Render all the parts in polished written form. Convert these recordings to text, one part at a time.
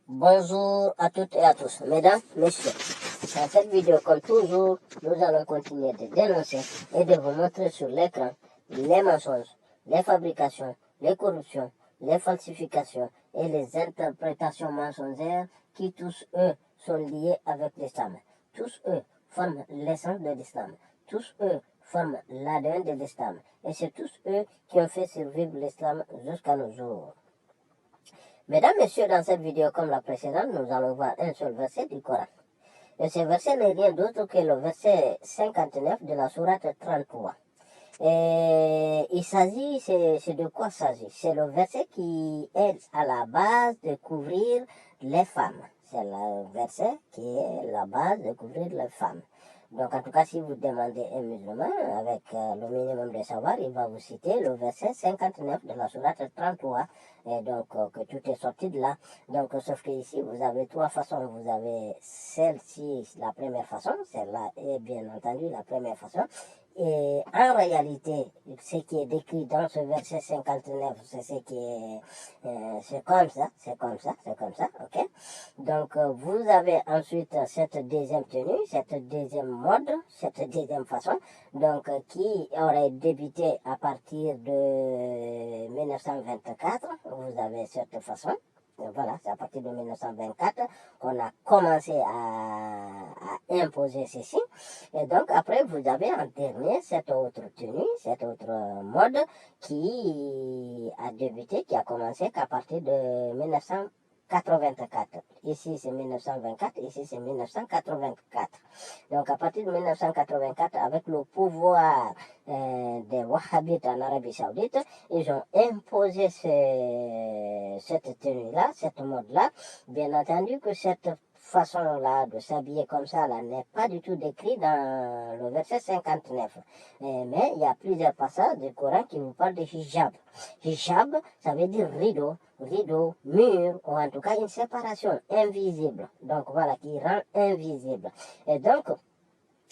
Bonjour à toutes et à tous, mesdames, messieurs. Dans cette vidéo, comme toujours, nous allons continuer de dénoncer et de vous montrer sur l'écran les mensonges, les fabrications, les corruptions, les falsifications et les interprétations mensongères qui tous eux sont liés avec l'islam. Tous eux forment l'essence de l'islam. Tous eux forment l'ADN de l'islam. Et c'est tous eux qui ont fait survivre l'islam jusqu'à nos jours. Mesdames, Messieurs, dans cette vidéo comme la précédente, nous allons voir un seul verset du Coran. Et ce verset n'est rien d'autre que le verset 59 de la sourate 33. Et il s'agit, c'est de quoi s'agit? C'est le verset qui est à la base de couvrir les femmes. C'est le verset qui est la base de couvrir les femmes. Donc, en tout cas, si vous demandez un musulman, avec le minimum de savoir, il va vous citer le verset 59 de la sourate 33. Et donc, que tout est sorti de là. Donc, sauf que ici, vous avez trois façons. Vous avez celle-ci, la première façon. Celle-là est bien entendu la première façon. Et en réalité, ce qui est décrit dans ce verset 59, c'est ce qui est, c'est comme ça, ok? Donc, vous avez ensuite cette deuxième tenue, cette deuxième mode, cette deuxième façon, donc, qui aurait débuté à partir de 1924, vous avez cette façon. Voilà, c'est à partir de 1924 qu'on a commencé à imposer ceci. Et donc, après, vous avez en dernier cette autre tenue, cette autre mode qui a débuté, qui a commencé qu'à partir de 1984. Ici, c'est 1924, ici, c'est 1984. Donc, à partir de 1984, avec le pouvoir des Wahhabites en Arabie Saoudite, ils ont imposé cette tenue-là, cette mode-là. Bien entendu que cette façon-là de s'habiller comme ça là n'est pas du tout décrit dans le verset 59. Mais il y a plusieurs passages du Coran qui vous parlent de hijab. Hijab, ça veut dire rideau, mur, ou en tout cas une séparation invisible. Donc voilà, qui rend invisible. Et donc,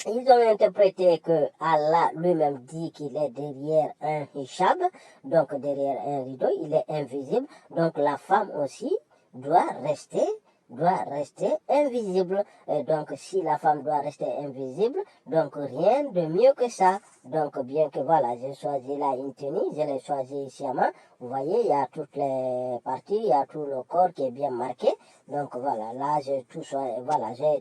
ils ont interprété que Allah lui-même dit qu'il est derrière un hijab, donc derrière un rideau, il est invisible. Donc la femme aussi doit rester invisible. Et donc, si la femme doit rester invisible, donc rien de mieux que ça. Donc, bien que voilà, j'ai choisi là une tenue, je l'ai choisi sciemment. Vous voyez, il y a toutes les parties, il y a tout le corps qui est bien marqué. Donc, voilà, là, j'ai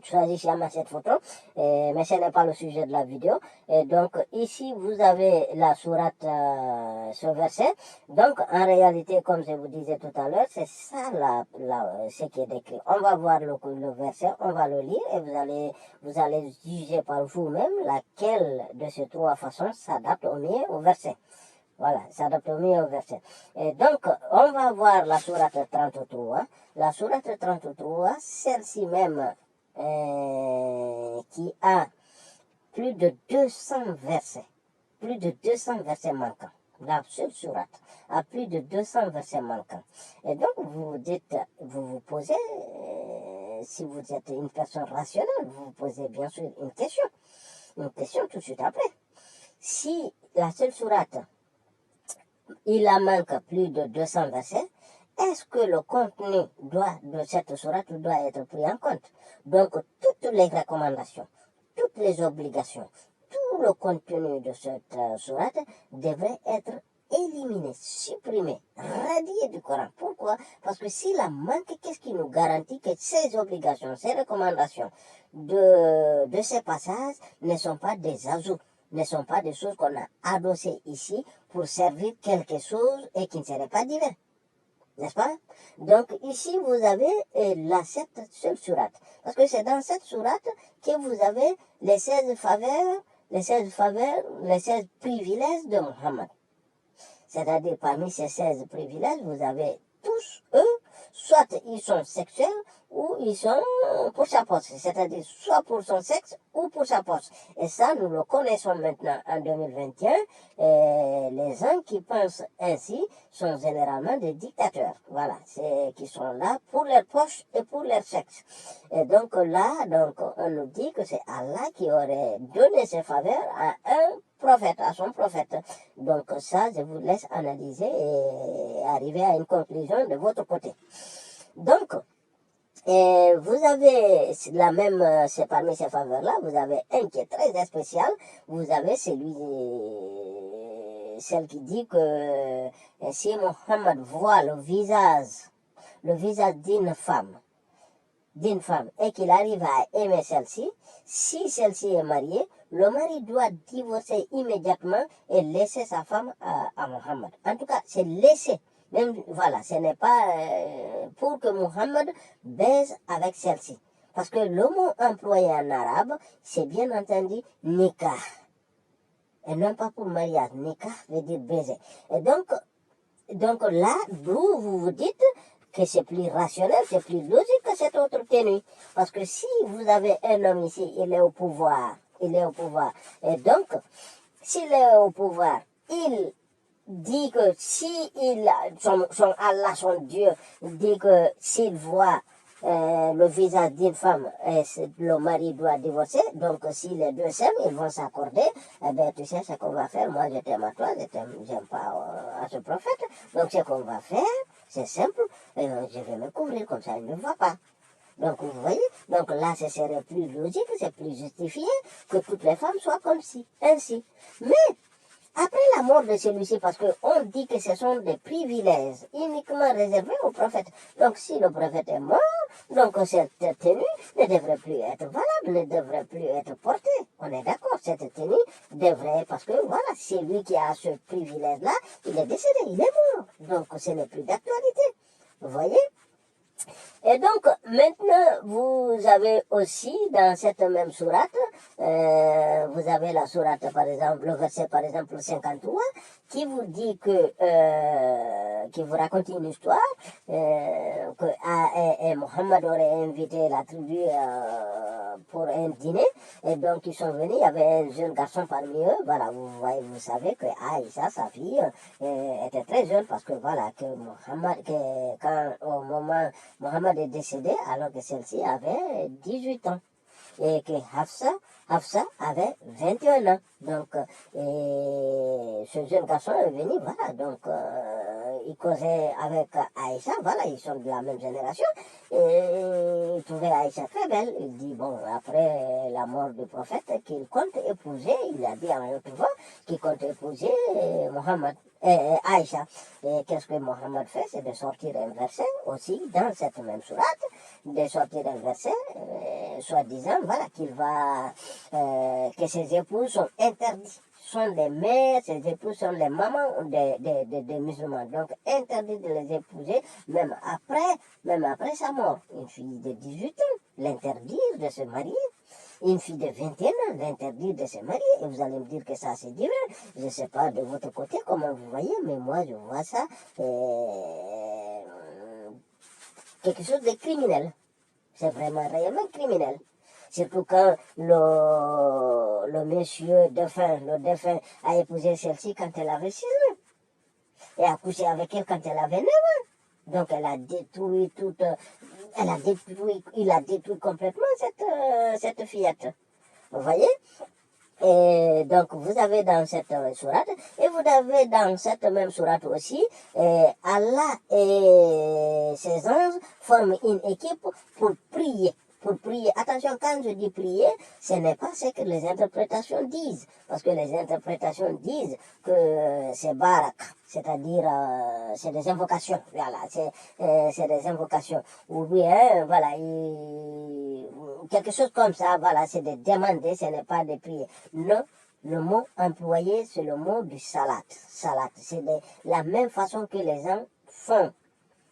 choisi sciemment cette photo. Mais ce n'est pas le sujet de la vidéo. Et donc, ici, vous avez la sourate, ce verset. Donc, en réalité, comme je vous disais tout à l'heure, c'est ça ce qui est décrit. On va voir le verset, on va le lire et vous allez juger par vous-même laquelle de ces trois façons s'adapte au mieux au verset. Voilà, s'adapte au mieux au verset. Et donc, on va voir la sourate 33. La sourate 33, celle-ci même, qui a plus de 200 versets. Plus de 200 versets manquants. La seule sourate a plus de 200 versets manquants. Et donc, vous vous posez, si vous êtes une personne rationnelle, vous vous posez bien sûr une question tout de suite après. Si la seule sourate, il en manque plus de 200 versets, est-ce que le contenu de cette sourate doit être pris en compte? Donc, toutes les recommandations, toutes les obligations, tout le contenu de cette sourate devrait être éliminé, supprimé, radié du Coran. Pourquoi? Parce que s'il en manque, qu'est-ce qui nous garantit que ces obligations, ces recommandations de ces passages ne sont pas des ajouts, ne sont pas des choses qu'on a adossées ici pour servir quelque chose et qui ne serait pas divin. N'est-ce pas? Donc ici, vous avez cette seule sourate. Parce que c'est dans cette sourate que vous avez les 16 faveurs, les 16 privilèges de Muhammad. C'est-à-dire, parmi ces 16 privilèges, vous avez tous, eux, soit ils sont sexuels ou ils sont pour sa poste. C'est-à-dire, soit pour son sexe ou pour sa poste. Et ça, nous le connaissons maintenant en 2021. Et les gens qui pensent ainsi sont généralement des dictateurs. Voilà, c'est qui sont là pour leur poche et pour leur sexe. Et donc là, on nous dit que c'est Allah qui aurait donné ses faveurs à un prophète, à son prophète. Donc ça, je vous laisse analyser et arriver à une conclusion de votre côté. Donc, Et vous avez la même, c'est parmi ces faveurs-là, vous avez un qui est très spécial. Vous avez celle qui dit que si Mohammed voit le visage d'une femme, et qu'il arrive à aimer celle-ci, si celle-ci est mariée, le mari doit divorcer immédiatement et laisser sa femme à Mohammed. En tout cas, c'est laisser. Même, voilà, ce n'est pas pour que Mohammed baise avec celle-ci. Parce que le mot employé en arabe, c'est bien entendu nikah. Et non pas pour mariage. Nikah veut dire baiser. Et donc là, d'où vous vous dites que c'est plus rationnel, c'est plus logique que cette autre tenue. Parce que si vous avez un homme ici, il est au pouvoir. Et donc, s'il est au pouvoir, il dit que son Allah, son Dieu, dit que s'il voit le visage d'une femme, le mari doit divorcer. Donc, si les deux s'aiment, ils vont s'accorder. Eh bien, tu sais ce qu'on va faire. Moi, je t'aime à toi, j'aime pas à ce prophète. Donc, ce qu'on va faire, c'est simple. Je vais me couvrir, comme ça, il ne voit pas. Donc, vous voyez, donc là, ce serait plus logique, c'est plus justifié que toutes les femmes soient comme si, ainsi. Mais, après la mort de celui-ci, parce qu'on dit que ce sont des privilèges uniquement réservés au prophète. Donc, si le prophète est mort, donc cette tenue ne devrait plus être valable, ne devrait plus être portée. On est d'accord, cette tenue devrait, parce que voilà, c'est lui qui a ce privilège-là, il est décédé, il est mort. Donc, ce n'est plus d'actualité. Vous voyez? Et donc, maintenant, vous avez aussi, dans cette même sourate, vous avez la sourate, par exemple, le verset, par exemple, 53, qui vous dit qui vous raconte une histoire, que Mohammed aurait invité la tribu pour un dîner, et donc ils sont venus, il y avait un jeune garçon parmi eux, voilà, vous savez que Aïcha, sa fille, était très jeune, parce que voilà, quand au moment Mohammed est décédé alors que celle-ci avait 18 ans et que Hafsa avait 21 ans. Donc, ce jeune garçon est venu, voilà, donc il causait avec Aïcha, voilà, ils sont de la même génération, et il trouvait Aïcha très belle. Il dit, bon, après la mort du prophète, qu'il compte épouser, il a dit en haute voix, qu'il compte épouser Mohammed. Aïcha. Et qu'est-ce que Mohammed fait? C'est de sortir un verset aussi dans cette même sourate, de sortir un verset, soi-disant, voilà, que ses épouses sont interdits, sont des mères, ses épouses sont les mamans des musulmans. Donc, interdit de les épouser, même après sa mort. Une fille de 18 ans, l'interdire de se marier. Une fille de 21 ans, l'interdire de se marier. Et vous allez me dire que ça, c'est divin. Je ne sais pas de votre côté comment vous voyez, mais moi, je vois ça quelque chose de criminel. C'est vraiment réellement criminel. Surtout quand le monsieur le défunt, a épousé celle-ci quand elle avait 6 ans. Et a couché avec elle quand elle avait 9 ans. Donc elle a détruit il a détruit complètement cette fillette. Vous voyez? Et donc, vous avez dans cette sourate, et vous avez dans cette même sourate aussi, Allah et ses anges forment une équipe pour prier. Pour prier. Attention, quand je dis prier, ce n'est pas ce que les interprétations disent. Parce que les interprétations disent que c'est barak, c'est-à-dire c'est des invocations. Voilà, c'est des invocations. Ou bien, voilà, quelque chose comme ça, voilà, c'est de demander, ce n'est pas de prier. Non, le mot employé, c'est le mot du salat. Salat, c'est de la même façon que les gens font.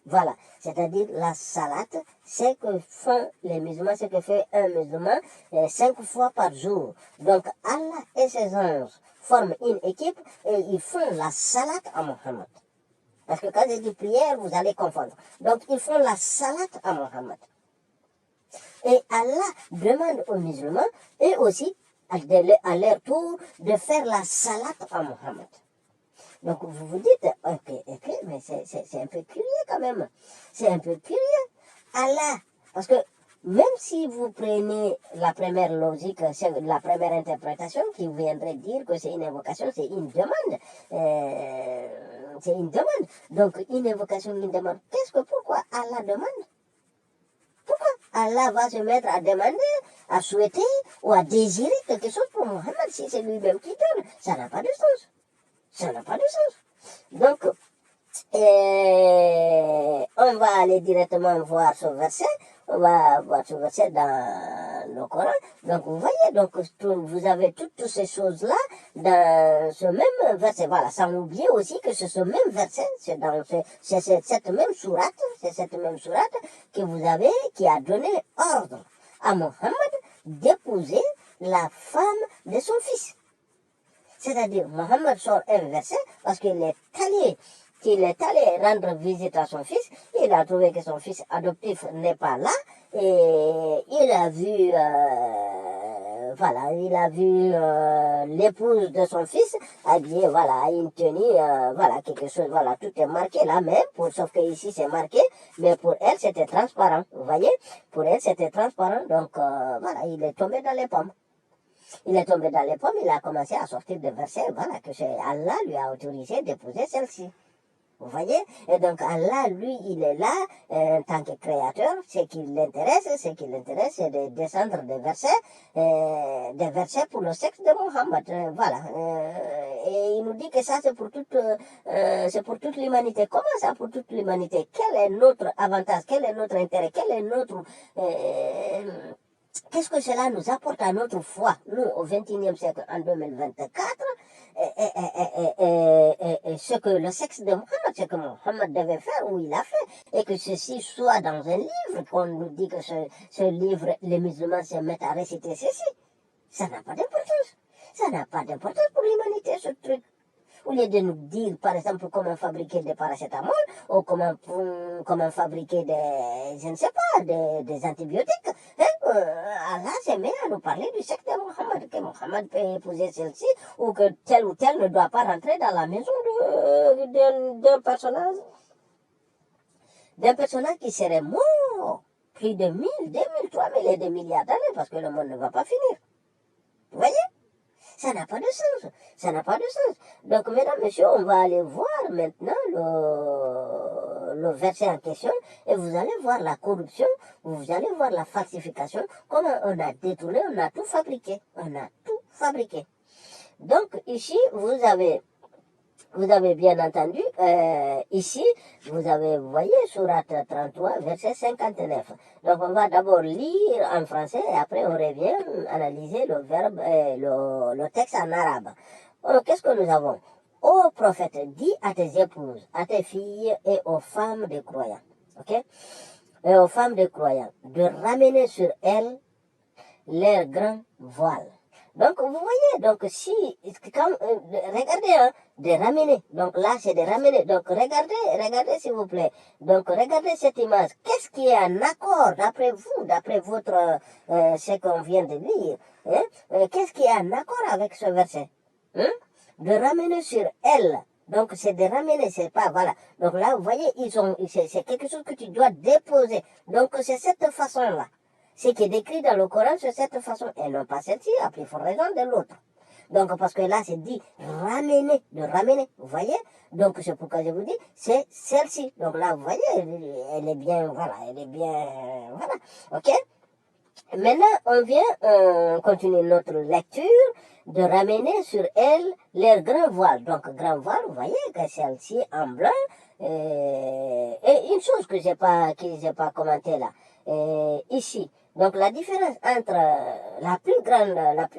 Voilà, c'est-à-dire la salat, c'est que font les musulmans, c'est que fait un musulman 5 fois par jour. Donc Allah et ses anges forment une équipe et ils font la salat à Mohammed. Parce que quand je dis prière, vous allez confondre. Donc ils font la salat à Mohammed. Et Allah demande aux musulmans, et aussi à leur tour, de faire la salat à Mohammed. Donc vous vous dites, ok, mais c'est un peu curieux quand même. C'est un peu curieux. Allah, parce que même si vous prenez la première logique, la première interprétation qui viendrait dire que c'est une invocation, c'est une demande. C'est une demande. Donc une invocation, une demande. Pourquoi Allah demande? Pourquoi Allah va se mettre à demander, à souhaiter ou à désirer quelque chose pour Mohammed si c'est lui-même qui donne. Ça n'a pas de sens. Ça n'a pas de sens. Donc, on va aller directement voir ce verset. On va voir ce verset dans le Coran. Donc, vous voyez, donc, vous avez toutes ces choses-là dans ce même verset. Voilà, sans oublier aussi que c'est ce même verset, c'est dans cette même sourate, c'est cette même sourate que vous avez, qui a donné ordre à Mohammed d'épouser la femme de son fils. C'est-à-dire, Mohammed sort un verset parce qu'il est allé rendre visite à son fils. Il a trouvé que son fils adoptif n'est pas là. Et il a vu, l'épouse de son fils habillée, voilà, une tenue, voilà, quelque chose, voilà, tout est marqué là même, sauf que ici c'est marqué, mais pour elle c'était transparent, vous voyez, pour elle c'était transparent, donc voilà, il est tombé dans les pommes. Il est tombé dans les pommes, il a commencé à sortir des versets, voilà, que Allah lui a autorisé d'épouser celle-ci. Vous voyez? Et donc Allah, lui, il est là, en tant que créateur. Ce qui l'intéresse, c'est de descendre des versets pour le sexe de Mohammed. Voilà. Et il nous dit que ça, c'est pour toute l'humanité. Comment ça pour toute l'humanité? Quel est notre avantage? Quel est notre intérêt? Quel est notre... Qu'est-ce que cela nous apporte à notre foi, nous, au XXIe siècle, en 2024, et ce que le sexe de Mohammed, ce que Mohammed devait faire, ou il a fait, et que ceci soit dans un livre, qu'on nous dit que ce livre, les musulmans se mettent à réciter ceci. Ça n'a pas d'importance. Ça n'a pas d'importance pour l'humanité, ce truc. Au lieu de nous dire, par exemple, comment fabriquer des paracétamol, ou comment fabriquer je ne sais pas, des antibiotiques, hein, Allah s'est mis à nous parler du sexe de Mohammed, que Mohammed peut épouser celle-ci, ou que tel ou tel ne doit pas rentrer dans la maison d'un personnage qui serait mort plus de 1000, 2000, 3000 et des milliards d'années, parce que le monde ne va pas finir. Vous voyez? Ça n'a pas de sens. Ça n'a pas de sens. Donc, mesdames, messieurs, on va aller voir maintenant le verset en question et vous allez voir la corruption, vous allez voir la falsification, comment on a détourné, on a tout fabriqué. On a tout fabriqué. Donc, ici, vous avez bien entendu, ici, vous voyez, sourate 33, verset 59. Donc, on va d'abord lire en français et après on revient analyser le verbe, le texte en arabe. Alors, qu'est-ce que nous avons? Ô prophète, dis à tes épouses, à tes filles et aux femmes des croyants, ok? Et aux femmes des croyants, de ramener sur elles leur grand voile. Donc, vous voyez, donc regardez, hein, de ramener. Donc là, c'est de ramener. Donc, regardez s'il vous plaît. Donc, regardez cette image. Qu'est-ce qui est en accord, d'après vous, d'après ce qu'on vient de lire, hein? Qu'est-ce qui est en accord avec ce verset? Hein? De ramener sur elle. Donc, c'est de ramener, c'est pas, voilà. Donc là, vous voyez, c'est quelque chose que tu dois déposer. Donc, c'est cette façon-là. Ce qui est décrit dans le Coran, c'est cette façon, et non pas celle-ci, à plus forte raison de l'autre. Donc, parce que là, c'est dit ramener, de ramener, vous voyez? Donc, c'est pourquoi je vous dis, c'est celle-ci. Donc là, vous voyez, elle est bien, voilà, voilà, ok? Maintenant, on continue notre lecture, de ramener sur elle leur grand voile. Donc, grand voile, vous voyez que celle-ci en blanc, et une chose que j'ai pas commenté là, ici. Donc la différence entre la plus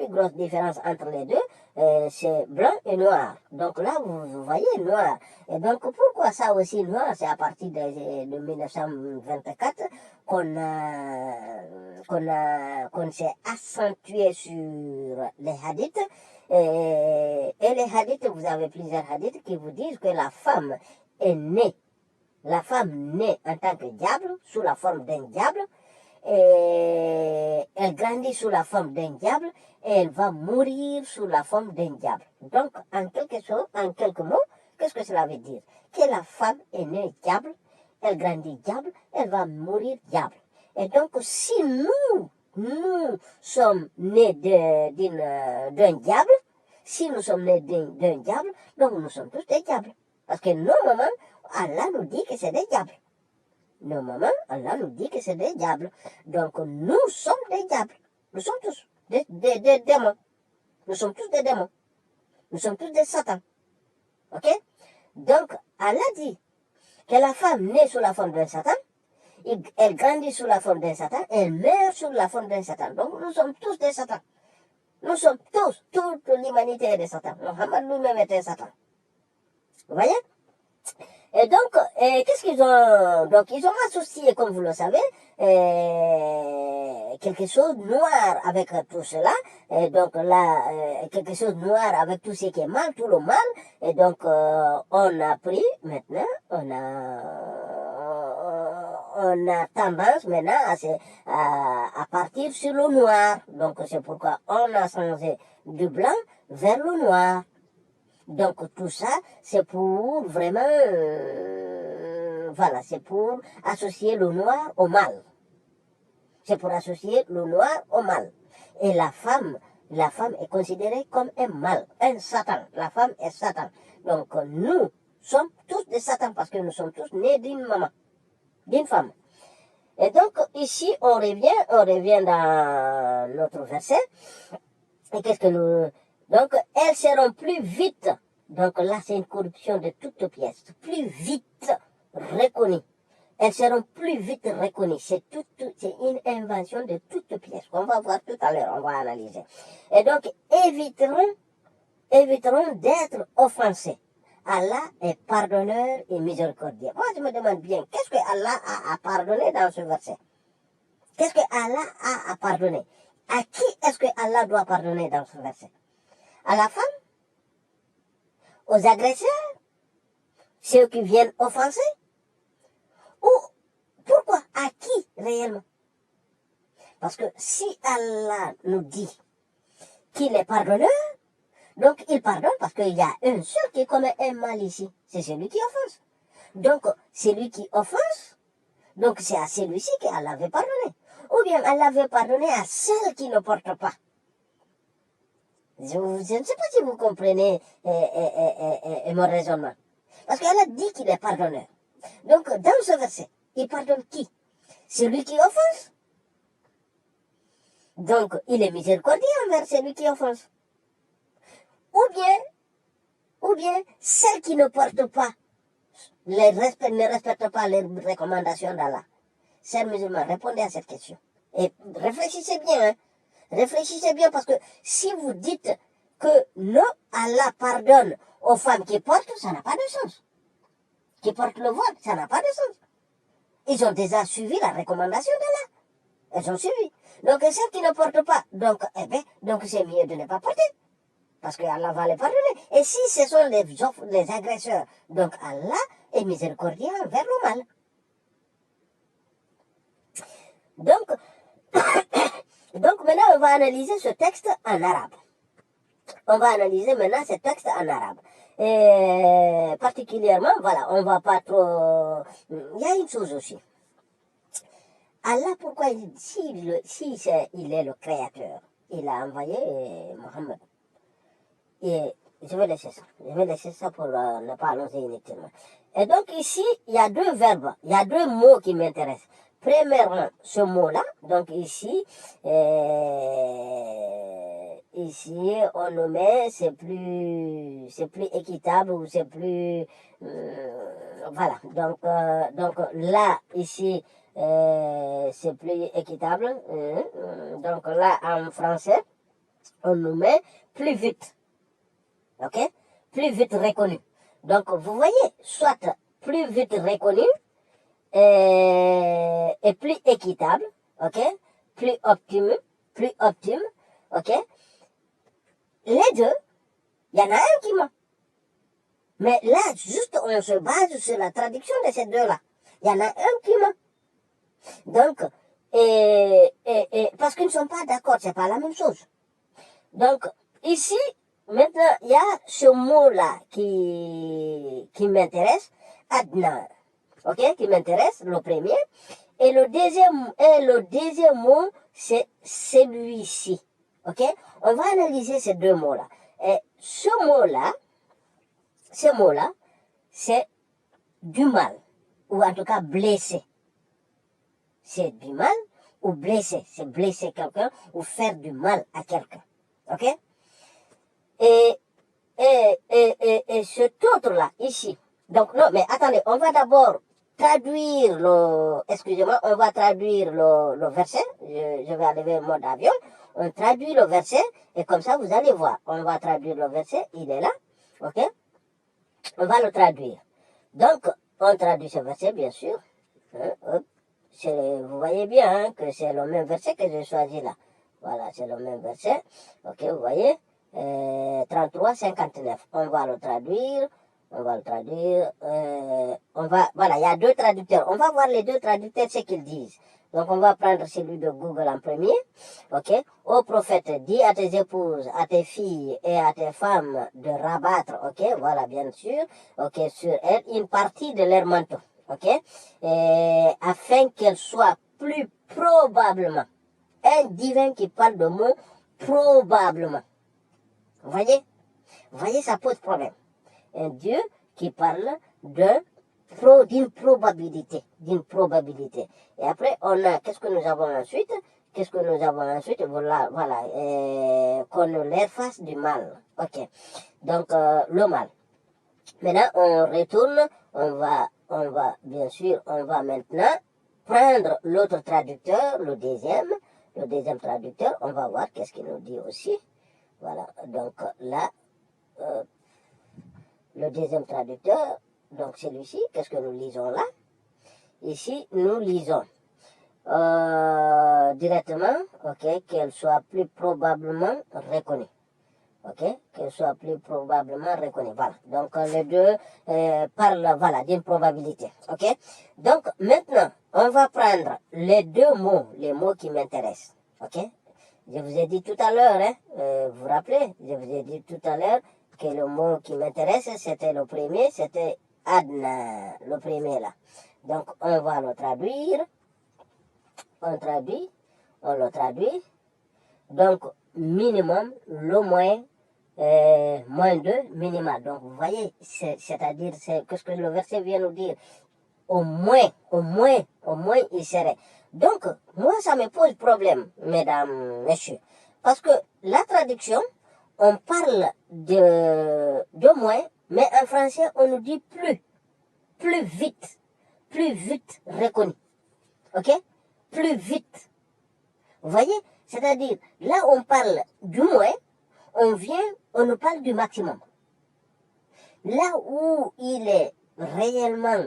grosse différence entre les deux, c'est blanc et noir. Donc là vous voyez noir. Et donc pourquoi ça aussi noir? C'est à partir de 1924 qu'on s'est accentué sur les hadiths. Et les hadiths, vous avez plusieurs hadiths qui vous disent que la femme naît en tant que diable, sous la forme d'un diable, et elle grandit sous la forme d'un diable, et elle va mourir sous la forme d'un diable. Donc, en quelques mots, qu'est-ce que cela veut dire? Que la femme est née diable, elle grandit diable, elle va mourir diable. Et donc, si nous sommes nés d'un diable, si nous sommes nés d'un diable, donc nous sommes tous des diables. Parce que nos mamans, Allah nous dit que c'est des diables. nos mamans, Allah nous dit que c'est des diables. Donc nous sommes des diables. Nous sommes tous des démons. Nous sommes tous des démons. Nous sommes tous des satans. Ok? Donc Allah dit que la femme naît sous la forme d'un satan, elle grandit sous la forme d'un satan, elle meurt sous la forme d'un satan. Donc nous sommes tous des satans. Nous sommes tous, toute l'humanité est des satans. Mohammed lui-même est un satan. Vous voyez? Et donc, qu'est-ce qu'ils ont? Donc, ils ont associé, comme vous le savez, quelque chose de noir avec tout cela. Et donc là, quelque chose de noir avec tout ce qui est mal, tout le mal. Et donc, on a pris maintenant, on a tendance maintenant à partir sur le noir. Donc, c'est pourquoi on a changé du blanc vers le noir. Donc tout ça, c'est pour vraiment, voilà, c'est pour associer le noir au mal. C'est pour associer le noir au mal. Et la femme est considérée comme un mal, un satan. La femme est satan. Donc nous sommes tous des satans parce que nous sommes tous nés d'une maman, d'une femme. Et donc ici, on revient dans notre verset. Et qu'est-ce que nous... Donc, elles seront plus vite. Donc là, c'est une corruption de toutes pièces. Plus vite reconnues. Elles seront plus vite reconnues. C'est une invention de toutes pièces. On va voir tout à l'heure, on va analyser. Et donc, éviteront d'être offensées. Allah est pardonneur et miséricordieux. Moi, je me demande bien, qu'est-ce que Allah a pardonné dans ce verset? Qu'est-ce que Allah a pardonné? À qui est-ce que Allah doit pardonner dans ce verset? À la femme? Aux agresseurs? Ceux qui viennent offenser? Ou pourquoi? À qui réellement? Parce que si Allah nous dit qu'il est pardonneur, donc il pardonne parce qu'il y a un seul qui commet un mal ici. C'est celui qui offense. Donc, celui qui offense, donc c'est à celui-ci qu'Allah veut pardonner. Ou bien Allah veut pardonner à celle qui ne porte pas. Je ne sais pas si vous comprenez mon raisonnement. Parce qu'Allah dit qu'il est pardonneur. Donc, dans ce verset, il pardonne qui? Celui qui offense. Donc, il est miséricordieux envers celui qui offense. Ou bien, celle qui ne porte pas, ne respecte pas les recommandations d'Allah. Chers musulmans, répondez à cette question. Et réfléchissez bien, hein. Réfléchissez bien parce que si vous dites que non, Allah pardonne aux femmes qui portent, ça n'a pas de sens. Qui portent le voile, ça n'a pas de sens. Ils ont déjà suivi la recommandation d'Allah. Elles ont suivi. Donc celles qui ne portent pas, donc c'est mieux de ne pas porter. Parce que Allah va les pardonner. Et si ce sont les agresseurs, donc Allah est miséricordieux envers le mal. Donc maintenant, on va analyser ce texte en arabe. On va analyser maintenant ce texte en arabe. Et particulièrement, voilà, on va pas trop... Il y a une chose aussi. Allah, pourquoi il est le créateur, il a envoyé Mohammed. Et je vais laisser ça pour ne pas annoncer inutilement. Et donc ici, il y a deux verbes, il y a deux mots qui m'intéressent. Premièrement, ce mot-là, donc ici, on nous met, c'est plus équitable ou c'est plus, voilà. Donc là, ici, c'est plus équitable. Donc là, en français, on nous met plus vite. Ok? Plus vite reconnu. Donc, vous voyez, soit plus vite reconnu et plus équitable, ok? Plus optime, ok? Les deux, il y en a un qui ment. Mais là, juste, on se base sur la traduction de ces deux-là. Il y en a un qui ment. Donc, parce qu'ils ne sont pas d'accord, c'est pas la même chose. Donc, ici, maintenant, il y a ce mot-là qui m'intéresse, Adnan. Ok, qui m'intéresse, le premier. Et le deuxième mot, c'est celui-ci. Ok, on va analyser ces deux mots-là. Et ce mot-là, c'est du mal, ou en tout cas blessé. c'est du mal, ou blesser, c'est blesser quelqu'un, ou faire du mal à quelqu'un. Ok? Et cet autre-là, ici. Donc, non, mais attendez, on va d'abord traduire excusez-moi, on va traduire le verset. Je vais enlever le mode avion. On traduit le verset, et comme ça, vous allez voir. On va traduire le verset, il est là. Ok? On va le traduire. Donc, on traduit ce verset, bien sûr. Hein, hop. Vous voyez bien hein, que c'est le même verset que j'ai choisi là. Voilà, c'est le même verset. Ok, vous voyez 33, 59. On va le traduire. On va le traduire. Voilà, il y a deux traducteurs. On va voir les deux traducteurs, ce qu'ils disent. Donc, on va prendre celui de Google en premier. Ok. Ô prophète, dis à tes épouses, à tes filles et à tes femmes de rabattre, ok, voilà, bien sûr, ok, sur elles, une partie de leur manteau, ok, afin qu'elles soient plus probablement. Un divin qui parle de mot probablement. Vous voyez, ça pose problème. Un Dieu qui parle d'une probabilité. Et après, qu'est-ce que nous avons ensuite? Voilà, qu'on leur fasse du mal. Ok. Donc, le mal. Maintenant, on retourne, bien sûr, on va maintenant prendre l'autre traducteur, le deuxième traducteur, on va voir qu'est-ce qu'il nous dit aussi. Voilà, donc là, le deuxième traducteur, donc celui-ci, qu'est-ce que nous lisons là? Ici, nous lisons directement, ok, qu'elle soit plus probablement reconnue. Ok, qu'elle soit plus probablement reconnue. Voilà. Donc les deux parlent, voilà, d'une probabilité. Ok. Donc maintenant, on va prendre les deux mots, les mots qui m'intéressent. Ok. Je vous ai dit tout à l'heure, hein, vous vous rappelez, je vous ai dit tout à l'heure que le mot qui m'intéresse, c'était le premier, c'était Adna, le premier là. Donc on va le traduire. On le traduit. Donc minimum, le moins 2, minimal. Donc, vous voyez, c'est-à-dire, qu'est-ce que le verset vient nous dire? Au moins, il serait. Donc, moi, ça me pose problème, mesdames, messieurs. Parce que la traduction, on parle de moins, mais en français, on nous dit plus vite reconnu. Ok? Plus vite. Vous voyez? C'est-à-dire, là, on parle du moins, on nous parle du maximum. Là où il est réellement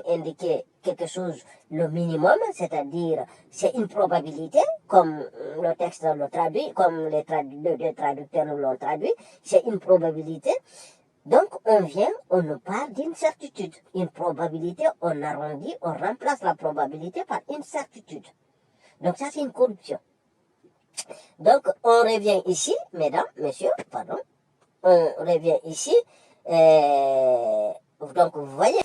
indiqué quelque chose, le minimum, c'est-à-dire, c'est une probabilité, comme le texte le traduit, comme les deux traducteurs nous l'ont traduit, c'est une probabilité. Donc, on nous parle d'une certitude. Une probabilité, on arrondit, on remplace la probabilité par une certitude. Donc, ça, c'est une corruption. Donc, on revient ici, mesdames, messieurs, pardon. On revient ici. Donc, vous voyez,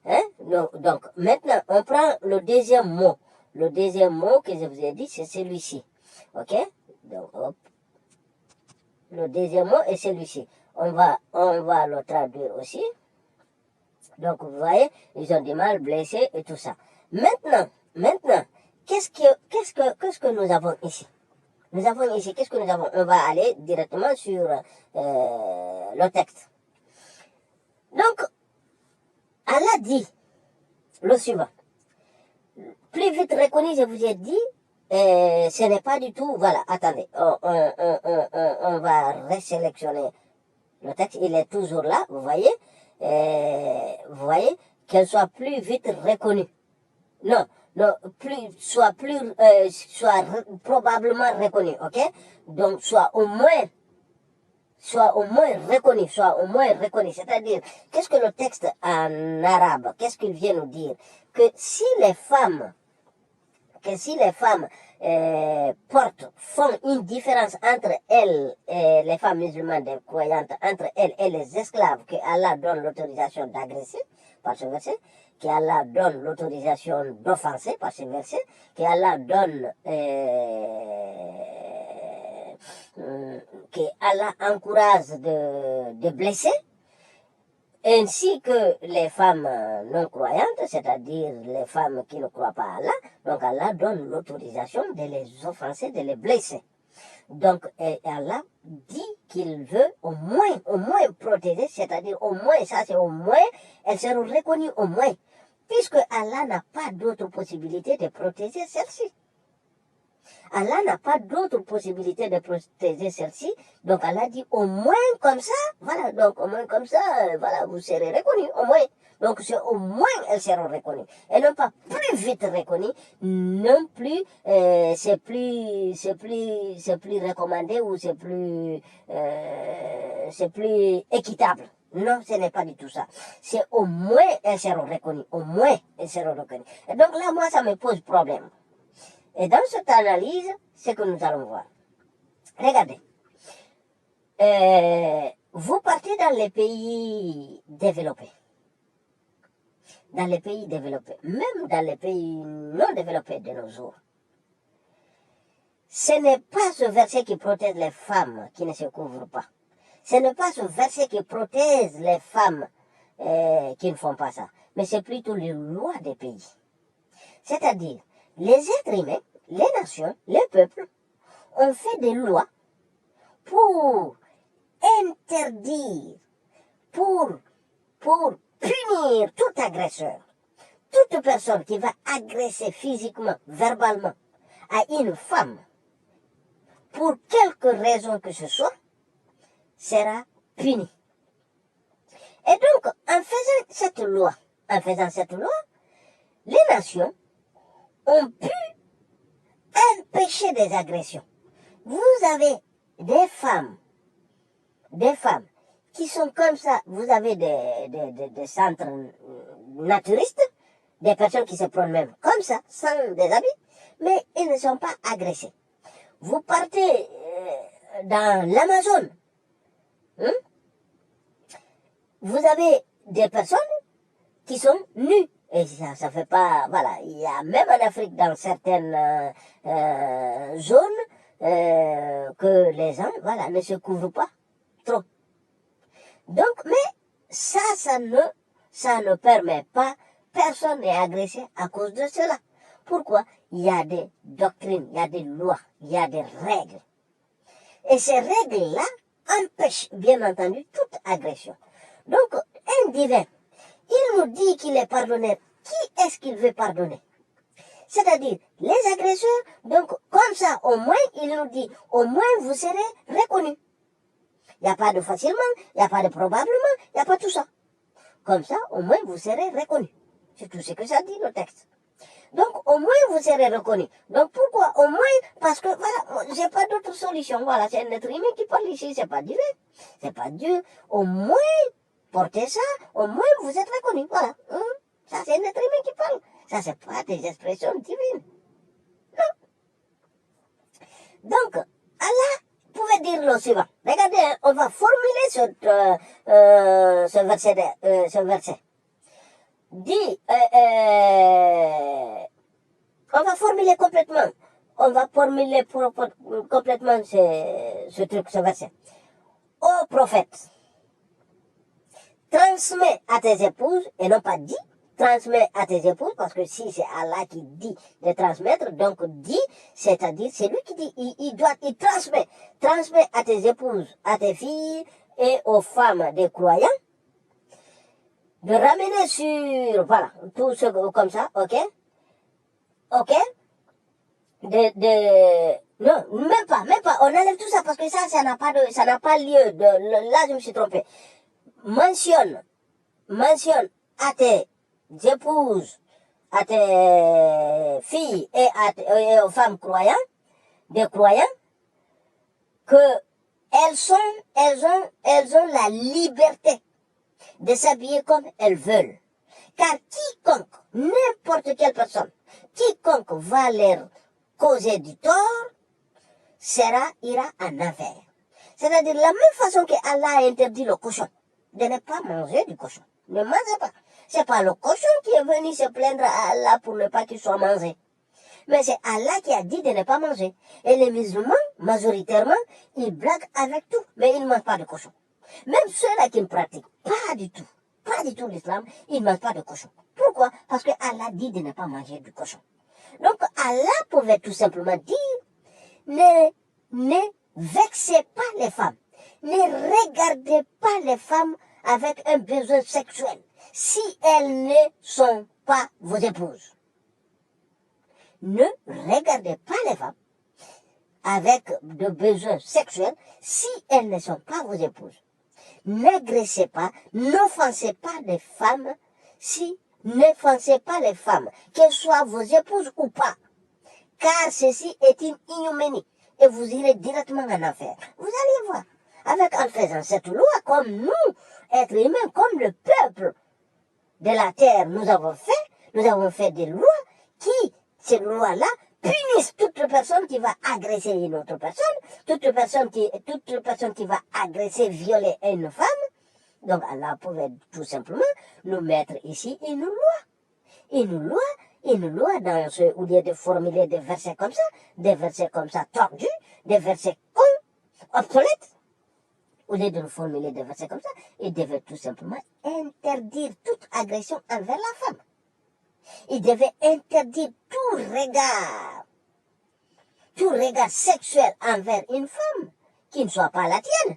hein? Donc, maintenant, on prend le deuxième mot. Le deuxième mot que je vous ai dit, c'est celui-ci. Ok? Donc, hop. Le deuxième mot est celui-ci. On va le traduire aussi. Donc, vous voyez, ils ont du mal, blessés et tout ça. Maintenant, qu'est-ce que nous avons ici? Nous avons ici, qu'est-ce que nous avons? On va aller directement sur le texte. Donc, Allah dit le suivant. Plus vite reconnu, je vous ai dit, ce n'est pas du tout, voilà, attendez, on va resélectionner le texte, il est toujours là, vous voyez, qu'elle soit plus vite reconnue. Non, soit probablement reconnu, ok? Donc, soit au moins reconnu, C'est-à-dire, qu'est-ce que le texte en arabe, qu'est-ce qu'il vient nous dire? Que si les femmes font une différence entre elles, et les femmes musulmanes des croyantes, entre elles et les esclaves, que Allah donne l'autorisation d'agresser, par ce verset, qu'Allah donne l'autorisation d'offenser, par ce verset, qu'Allah donne, que Allah encourage de blesser, ainsi que les femmes non croyantes, c'est-à-dire les femmes qui ne croient pas à Allah. Donc Allah donne l'autorisation de les offenser, de les blesser. Donc Allah dit qu'il veut au moins protéger, c'est-à-dire au moins, ça c'est au moins, elles seront reconnues au moins, puisque Allah n'a pas d'autre possibilité de protéger celle-ci. Allah n'a pas d'autre possibilité de protéger celle-ci. Donc Allah dit au moins comme ça, voilà, donc au moins comme ça, voilà, vous serez reconnus, au moins. Donc c'est au moins elles seront reconnues. Elles non pas plus vite reconnues, non plus, c'est plus recommandé ou c'est plus équitable. Non, ce n'est pas du tout ça. C'est au moins elles seront reconnues, au moins elles seront reconnues. Et donc là, moi, ça me pose problème. Et dans cette analyse, c'est que nous allons voir. Regardez. Vous partez dans les pays développés. Dans les pays développés. Même dans les pays non développés de nos jours. Ce n'est pas ce verset qui protège les femmes qui ne se couvrent pas. Ce n'est pas ce verset qui protège les femmes qui ne font pas ça. Mais c'est plutôt les lois des pays. C'est-à-dire, les êtres humains, les nations, les peuples, ont fait des lois pour interdire, pour punir tout agresseur, toute personne qui va agresser physiquement, verbalement, à une femme, pour quelque raison que ce soit, sera punie. Et donc, en faisant cette loi, les nations ont pu empêcher des agressions. Vous avez des femmes qui sont comme ça. Vous avez des centres naturistes, des personnes qui se prennent même comme ça, sans des habits, mais ils ne sont pas agressés. Vous partez dans l'Amazone, vous avez des personnes qui sont nues. Et ça fait pas, voilà, il y a même en Afrique, dans certaines zones, que les gens, voilà, ne se couvrent pas trop. Donc, mais ça ne permet pas, personne n'est agressé à cause de cela. Pourquoi? Il y a des doctrines, il y a des lois, il y a des règles. Et ces règles-là empêchent, bien entendu, toute agression. Donc, un divin, il nous dit qu'il est pardonneur. Qui est-ce qu'il veut pardonner? C'est-à-dire, les agresseurs, donc, comme ça, au moins, il nous dit, au moins, vous serez reconnus. Il n'y a pas de facilement, il n'y a pas de probablement, il n'y a pas tout ça. Comme ça, au moins, vous serez reconnus. C'est tout ce que ça dit, le texte. Donc, au moins, vous serez reconnus. Donc, pourquoi? Au moins, parce que, voilà, j'ai pas d'autre solution. Voilà, c'est un être humain qui parle ici, c'est pas Dieu. C'est pas Dieu. Au moins, portez ça, au moins, vous êtes reconnus. Voilà. Ça, c'est un être humain qui parle. Ça, c'est pas des expressions divines. Non. Donc, Allah pouvait dire le suivant. Regardez, on va formuler ce verset. Dit, on va formuler complètement. On va formuler complètement ce verset. Ô prophète, transmets à tes épouses, et non pas dit, transmets à tes épouses, parce que si c'est Allah qui dit de transmettre, donc dit, c'est-à-dire, c'est lui qui dit, il transmet à tes épouses, à tes filles et aux femmes des croyants, de ramener sur, voilà, tout ce comme ça, ok? Non, même pas, on enlève tout ça parce que ça n'a pas lieu là je me suis trompé. Mentionne à tes épouses, à tes filles et aux femmes croyantes, des croyants, que elles ont la liberté de s'habiller comme elles veulent. Car quiconque, n'importe quelle personne, quiconque va leur causer du tort, ira en enfer. C'est-à-dire, la même façon que Allah a interdit le cochon, de ne pas manger du cochon. Ne mangez pas. C'est pas le cochon qui est venu se plaindre à Allah pour ne pas qu'il soit mangé. Mais c'est Allah qui a dit de ne pas manger. Et les musulmans, majoritairement, ils blaguent avec tout, mais ils ne mangent pas de cochon. Même ceux-là qui ne pratiquent pas du tout, pas du tout l'islam, ils ne mangent pas de cochon. Pourquoi? Parce que Allah dit de ne pas manger du cochon. Donc Allah pouvait tout simplement dire, ne vexez pas les femmes. Ne regardez pas les femmes avec un besoin sexuel si elles ne sont pas vos épouses. Ne regardez pas les femmes avec de besoins sexuels si elles ne sont pas vos épouses. N'agressez pas, n'offensez pas les femmes n'offensez pas les femmes, qu'elles soient vos épouses ou pas, car ceci est une ignominie et vous irez directement en enfer. Vous allez voir, en faisant cette loi, comme nous, êtres humains, comme le peuple de la terre, nous avons fait des lois qui, ces lois-là, punissent toute personne qui va agresser une autre personne, toute personne qui va agresser, violer une femme. Donc Allah pouvait tout simplement nous mettre ici une loi au lieu de formuler des versets comme ça tordus, des versets obsolètes. Au lieu de nous formuler des versets comme ça, il devait tout simplement interdire toute agression envers la femme. Il devait interdire tout regard sexuel envers une femme qui ne soit pas la tienne.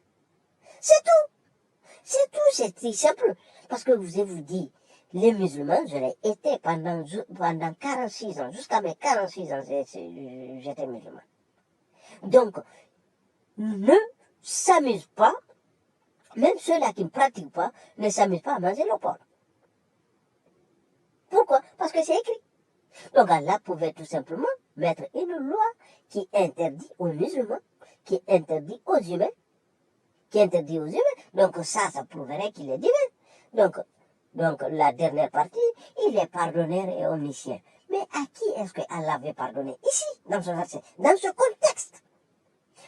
C'est tout, c'est très simple. Parce que vous dit, les musulmans, je l'ai été pendant 46 ans, jusqu'à mes 46 ans, j'étais musulman. Donc, ne s'amuse pas, même ceux-là qui ne pratiquent pas, ne s'amusent pas à manger le porc. Pourquoi? Parce que c'est écrit. Donc Allah pouvait tout simplement mettre une loi qui interdit aux musulmans, qui interdit aux humains, Donc ça prouverait qu'il est divin. Donc la dernière partie, il est pardonneur et omniscient. Mais à qui est-ce que Allah avait pardonné? Ici, dans ce verset, dans ce contexte.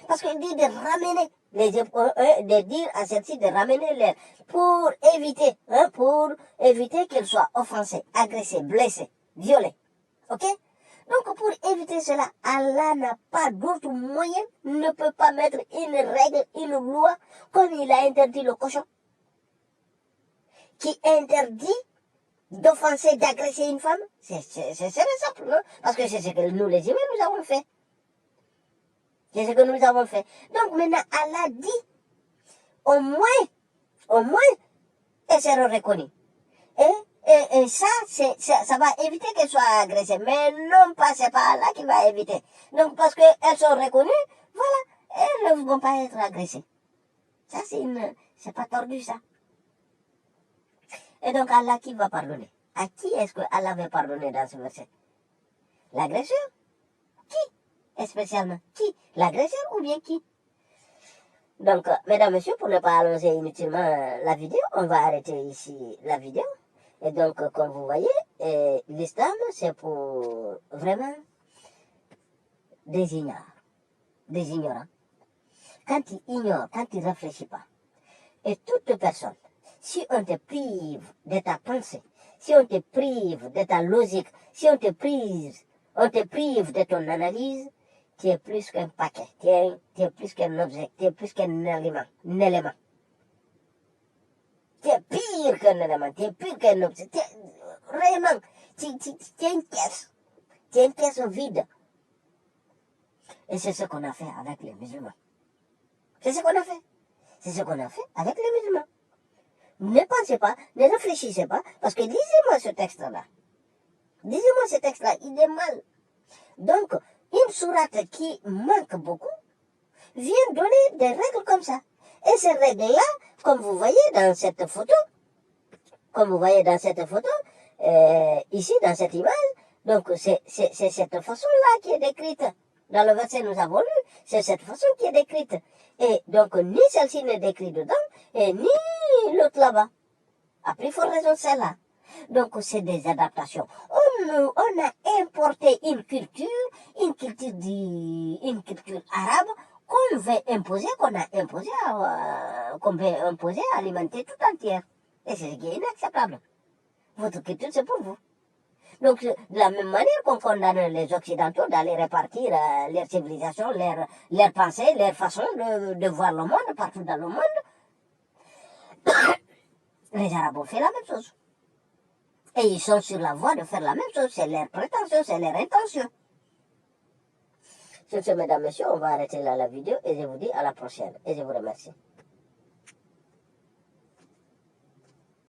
Parce qu'il dit de ramener de dire à celle-ci de ramener l'air pour éviter qu'elle soit offensée, agressée, blessée, violée. Ok? Donc pour éviter cela, Allah n'a pas d'autre moyen, ne peut pas mettre une règle, une loi, comme il a interdit le cochon, qui interdit d'offenser, d'agresser une femme. C'est simple, non? Parce que c'est ce que nous les humains nous avons fait. C'est ce que nous avons fait. Donc maintenant, Allah dit, au moins, elles seront reconnues. Et ça va éviter qu'elles soient agressées. Mais non pas, c'est pas Allah qui va éviter. Donc parce qu'elles sont reconnues, voilà, elles ne vont pas être agressées. Ça, c'est pas tordu, ça. Et donc Allah qui va pardonner? À qui est-ce que Allah va pardonner dans ce verset? L'agresseur? Qui? Spécialement. Qui? L'agresseur ou bien qui? Donc, mesdames, messieurs, pour ne pas allonger inutilement la vidéo, on va arrêter ici la vidéo. Et donc, comme vous voyez, l'islam, c'est pour vraiment des ignorants. Quand ils ignorent, quand ils ne réfléchissent pas. Et toute personne, si on te prive de ta pensée, si on te prive de ta logique, si on te prive de ton analyse, tu es plus qu'un paquet, tu es plus qu'un objet, tu es plus qu'un élément. Tu es pire qu'un élément, tu es pire qu'un objet. Réellement, tu es une pièce. Tu es une pièce vide. Et c'est ce qu'on a fait avec les musulmans. C'est ce qu'on a fait avec les musulmans. Ne pensez pas, ne réfléchissez pas, parce que lisez-moi ce texte-là. Lisez-moi ce texte-là, il est mal. Donc, une sourate qui manque beaucoup vient donner des règles comme ça. Et ces règles-là, comme vous voyez dans cette photo, ici dans cette image, donc c'est cette façon-là qui est décrite. Dans le verset nous avons lu, c'est cette façon qui est décrite. Et donc ni celle-ci n'est décrite dedans, et ni l'autre là-bas. À plus forte raison celle-là. Donc c'est des adaptations. On a importé une culture arabe qu'on veut imposer, qu'on veut imposer à alimenter tout entière. Et c'est ce qui est inacceptable. Votre culture, c'est pour vous. Donc, de la même manière qu'on condamne les Occidentaux d'aller répartir leur civilisation, leur pensée, leur façon de voir le monde partout dans le monde, Les Arabes ont fait la même chose. Et ils sont sur la voie de faire la même chose. C'est leur prétention, c'est leur intention. Sur ce, mesdames, messieurs, on va arrêter là la vidéo et je vous dis à la prochaine. Et je vous remercie.